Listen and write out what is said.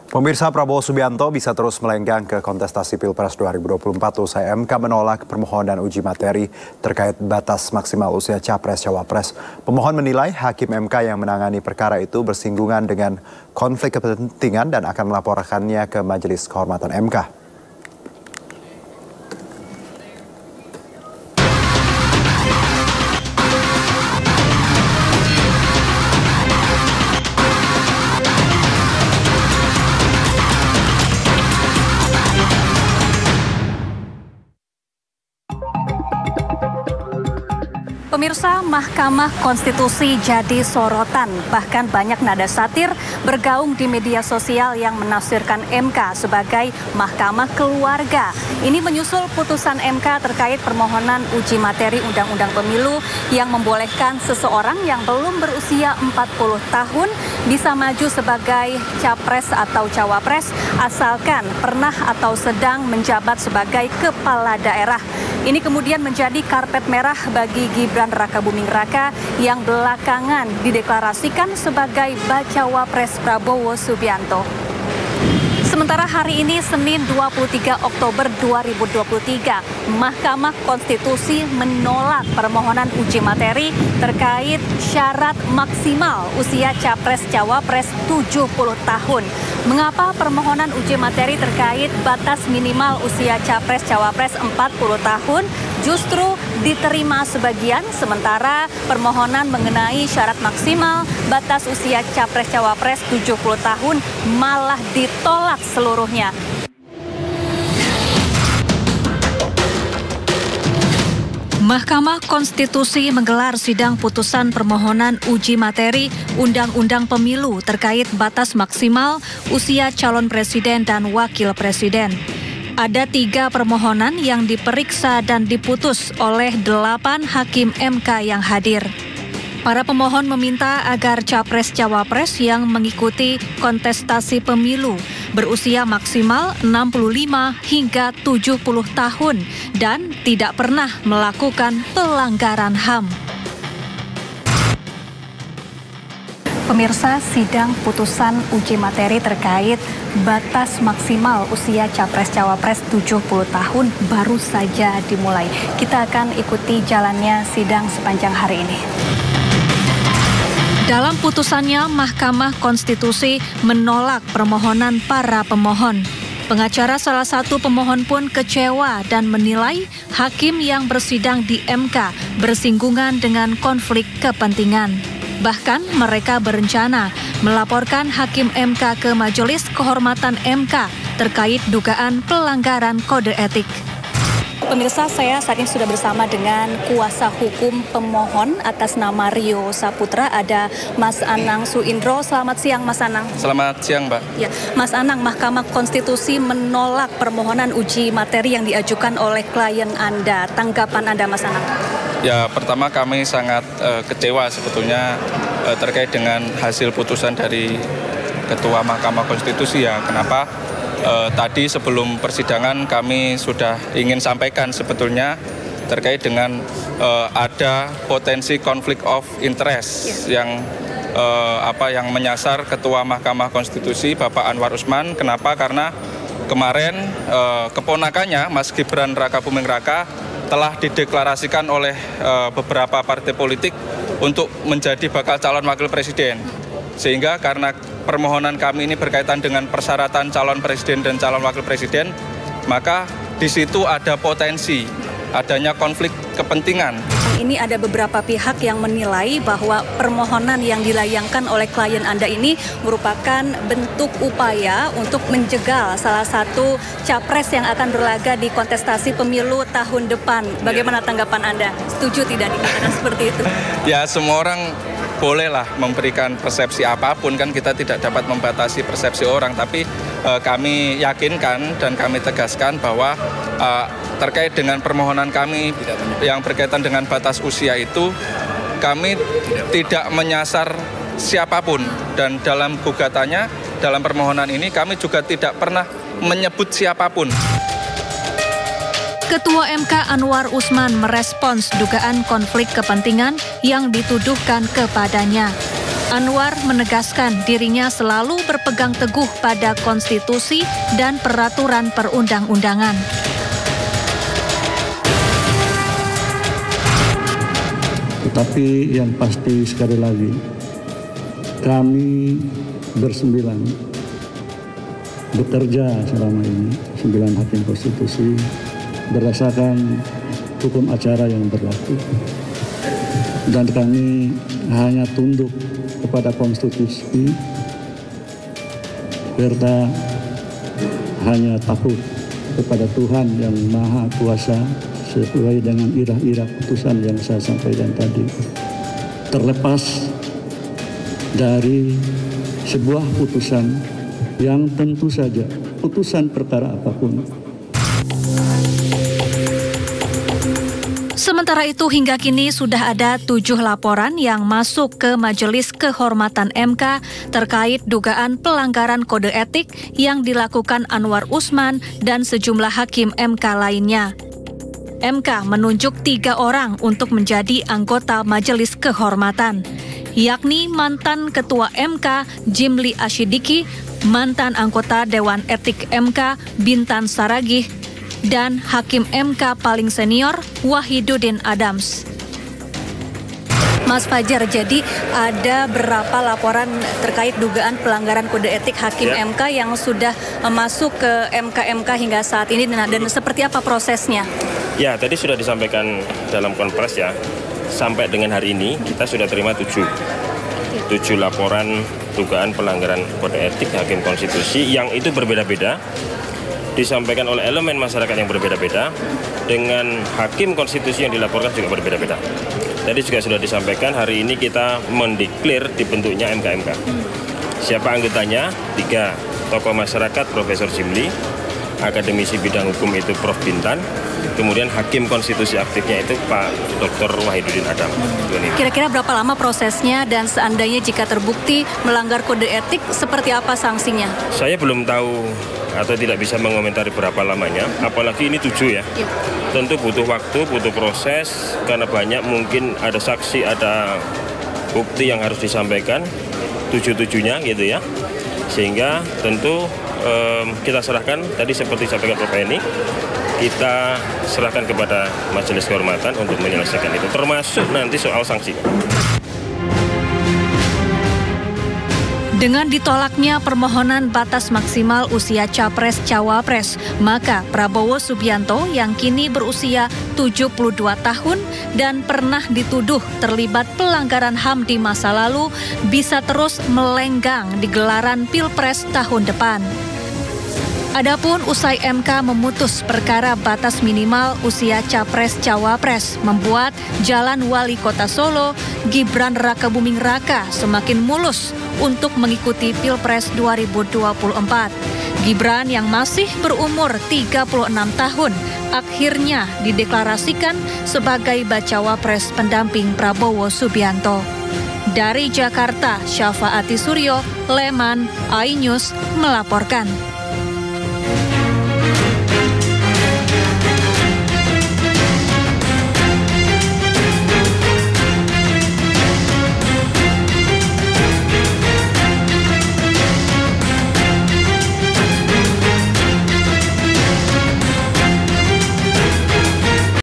Pemirsa, Prabowo Subianto bisa terus melenggang ke kontestasi Pilpres 2024 usai MK menolak permohonan uji materi terkait batas maksimal usia Capres-Cawapres. Pemohon menilai Hakim MK yang menangani perkara itu bersinggungan dengan konflik kepentingan dan akan melaporkannya ke Majelis Kehormatan MK. Pemirsa, Mahkamah Konstitusi jadi sorotan, bahkan banyak nada satir bergaung di media sosial yang menafsirkan MK sebagai Mahkamah Keluarga. Ini menyusul putusan MK terkait permohonan uji materi Undang-Undang Pemilu yang membolehkan seseorang yang belum berusia 40 tahun bisa maju sebagai Capres atau Cawapres asalkan pernah atau sedang menjabat sebagai kepala daerah. Ini kemudian menjadi karpet merah bagi Gibran Rakabuming Raka yang belakangan dideklarasikan sebagai bacawa pres Prabowo Subianto. Sementara hari ini Senin 23 Oktober 2023, Mahkamah Konstitusi menolak permohonan uji materi terkait syarat maksimal usia Capres-Cawapres 70 tahun. Mengapa permohonan uji materi terkait batas minimal usia Capres-Cawapres 40 tahun justru diterima sebagian, sementara permohonan mengenai syarat maksimal batas usia Capres-Cawapres 70 tahun malah ditolak seluruhnya. Mahkamah Konstitusi menggelar sidang putusan permohonan uji materi Undang-Undang Pemilu terkait batas maksimal usia calon presiden dan wakil presiden. Ada 3 permohonan yang diperiksa dan diputus oleh 8 hakim MK yang hadir. Para pemohon meminta agar Capres-Cawapres yang mengikuti kontestasi pemilu berusia maksimal 65 hingga 70 tahun dan tidak pernah melakukan pelanggaran HAM. Pemirsa, sidang putusan uji materi terkait batas maksimal usia Capres-Cawapres 70 tahun baru saja dimulai. Kita akan ikuti jalannya sidang sepanjang hari ini. Dalam putusannya, Mahkamah Konstitusi menolak permohonan para pemohon. Pengacara salah satu pemohon pun kecewa dan menilai hakim yang bersidang di MK bersinggungan dengan konflik kepentingan. Bahkan mereka berencana melaporkan hakim MK ke Majelis Kehormatan MK terkait dugaan pelanggaran kode etik. Pemirsa, saya saat ini sudah bersama dengan kuasa hukum pemohon atas nama Rio Saputra, ada Mas Anang Suindro. Selamat siang, Mas Anang. Selamat siang, Mbak. Ya, Mas Anang, Mahkamah Konstitusi menolak permohonan uji materi yang diajukan oleh klien Anda. Tanggapan Anda, Mas Anang? Ya, pertama kami sangat kecewa sebetulnya terkait dengan hasil putusan dari Ketua Mahkamah Konstitusi ya. Kenapa? Tadi sebelum persidangan kami sudah ingin sampaikan sebetulnya terkait dengan ada potensi konflik of interest yang menyasar Ketua Mahkamah Konstitusi Bapak Anwar Usman. Kenapa? Karena kemarin keponakannya Mas Gibran Rakabuming Raka telah dideklarasikan oleh beberapa partai politik untuk menjadi bakal calon wakil presiden. Sehingga karena permohonan kami ini berkaitan dengan persyaratan calon presiden dan calon wakil presiden, maka di situ ada potensi adanya konflik kepentingan. Ini ada beberapa pihak yang menilai bahwa permohonan yang dilayangkan oleh klien Anda ini merupakan bentuk upaya untuk menjegal salah satu capres yang akan berlaga di kontestasi pemilu tahun depan. Bagaimana tanggapan Anda? Setuju tidak dikatakan seperti itu? Ya, semua orang bolehlah memberikan persepsi apapun, kan kita tidak dapat membatasi persepsi orang, tapi kami yakinkan dan kami tegaskan bahwa terkait dengan permohonan kami yang berkaitan dengan batas usia itu, kami tidak menyasar siapapun, dan dalam gugatannya, dalam permohonan ini kami juga tidak pernah menyebut siapapun. Ketua MK Anwar Usman merespons dugaan konflik kepentingan yang dituduhkan kepadanya. Anwar menegaskan dirinya selalu berpegang teguh pada konstitusi dan peraturan perundang-undangan. Tetapi yang pasti sekali lagi, kami bersembilan bekerja selama ini, 9 hakim konstitusi, berdasarkan hukum acara yang berlaku. Dan kami hanya tunduk kepada konstitusi, serta hanya takut kepada Tuhan yang Maha Kuasa sesuai dengan irah-irah putusan yang saya sampaikan tadi. Terlepas dari sebuah putusan yang tentu saja putusan perkara apapun. Sementara itu hingga kini sudah ada 7 laporan yang masuk ke Majelis Kehormatan MK terkait dugaan pelanggaran kode etik yang dilakukan Anwar Usman dan sejumlah hakim MK lainnya. MK menunjuk 3 orang untuk menjadi anggota Majelis Kehormatan, yakni mantan Ketua MK Jimli Asyidiki, mantan anggota Dewan Etik MK Bintan Saragih, dan Hakim MK paling senior Wahidudin Adams. Mas Fajar, jadi ada berapa laporan terkait dugaan pelanggaran kode etik Hakim MK yang sudah masuk ke MK-MK hingga saat ini dan seperti apa prosesnya? Ya, tadi sudah disampaikan dalam konferensi ya, sampai dengan hari ini kita sudah terima 7 laporan dugaan pelanggaran kode etik Hakim Konstitusi yang itu berbeda-beda, disampaikan oleh elemen masyarakat yang berbeda-beda, dengan Hakim Konstitusi yang dilaporkan juga berbeda-beda. Tadi juga sudah disampaikan, hari ini kita mendeklar dibentuknya MK-MK. Siapa anggotanya? 3 tokoh masyarakat, Profesor Jimli, akademisi bidang hukum itu Prof. Bintan, kemudian Hakim Konstitusi aktifnya itu Pak Dr. Wahidudin Adam. Kira-kira berapa lama prosesnya dan seandainya jika terbukti melanggar kode etik, seperti apa sanksinya? Saya belum tahu atau tidak bisa mengomentari berapa lamanya, apalagi ini 7 ya. Tentu butuh waktu, butuh proses, karena banyak mungkin ada saksi, ada bukti yang harus disampaikan, 7-7-nya gitu ya. Sehingga tentu kita serahkan, tadi seperti disampaikan Prof. Eni, kita serahkan kepada Majelis Kehormatan untuk menyelesaikan itu, termasuk nanti soal sanksi. Dengan ditolaknya permohonan batas maksimal usia Capres-Cawapres, maka Prabowo Subianto yang kini berusia 72 tahun dan pernah dituduh terlibat pelanggaran HAM di masa lalu bisa terus melenggang di gelaran Pilpres tahun depan. Adapun usai MK memutus perkara batas minimal usia Capres-Cawapres membuat jalan Wali Kota Solo, Gibran Rakabuming Raka semakin mulus untuk mengikuti Pilpres 2024. Gibran yang masih berumur 36 tahun akhirnya dideklarasikan sebagai bacawa pres pendamping Prabowo Subianto. Dari Jakarta, Syafaati Suryo, Leman, iNews melaporkan.